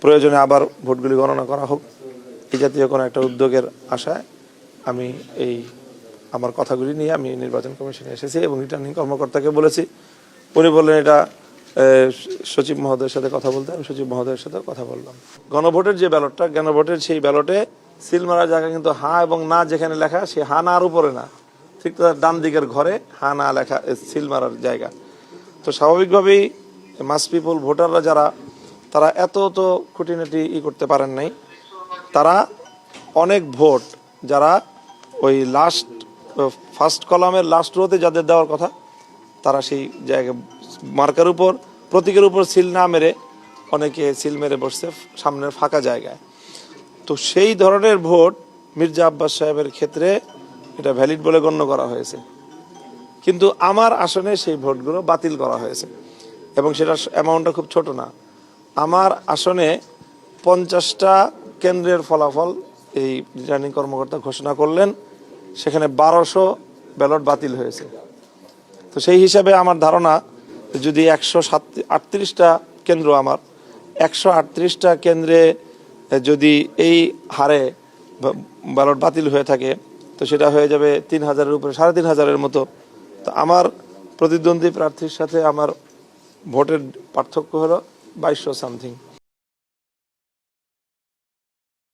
প্রয়োজনে আবার ভোটগুলি গণনা করা হোক, এই জাতীয় কোনো একটা উদ্যোগের আশায় আমি আমার কথাগুলি নিয়ে আমি নির্বাচন কমিশনে এসেছি এবং রিটার্নিং কর্মকর্তাকে বলেছি। উনি বললেন এটা সচিব মহোদয়ের সাথে কথা বলতে, আমি সচিব মহোদয়ের সাথে কথা বললাম। গণভোটের যে ব্যালটটা, গণভোটের সেই ব্যালটে সিল মারার জায়গা কিন্তু হ্যাঁ এবং না যেখানে লেখা, সে হ্যাঁ না আর উপরে না, ঠিক তার ডান দিকের ঘরে হ্যাঁ না লেখা সিল মারার জায়গা। তো স্বাভাবিকভাবেই মাস পিপল ভোটাররা যারা, তারা এত তো খুঁটিনাটি করতে পারেন নাই। তারা অনেক ভোট যারা ওই লাস্ট ফার্স্ট কলামের লাস্ট রোতে যাদের দেওয়ার কথা, তারা সেই জায়গায় মার্কার উপর প্রতীকের উপর সিল না মেরে অনেকে সিল মেরে বসছে সামনের ফাঁকা জায়গায়। তো সেই ধরনের ভোট মির্জা আব্বাস সাহেবের ক্ষেত্রে এটা ভ্যালিড বলে গণ্য করা হয়েছে, কিন্তু আমার আসনে সেই ভোটগুলো বাতিল করা হয়েছে এবং সেটার অ্যামাউন্টটা খুব ছোট না। আমার আসনে 50টা কেন্দ্রের ফলাফল এই রিটার্নিং কর্মকর্তা ঘোষণা করলেন, সেখানে 1200 ব্যালট বাতিল হয়েছে। তো সেই হিসাবে আমার ধারণা, যদি 138টা কেন্দ্র, আমার 138টা কেন্দ্রে যদি এই হারে ব্যালট বাতিল হয়ে থাকে, তো সেটা হয়ে যাবে 3000-এর উপরে, 3500-এর মতো। তো আমার প্রতিদ্বন্দ্বী প্রার্থীর সাথে আমার ভোটের পার্থক্য হলো 2200 সামথিং।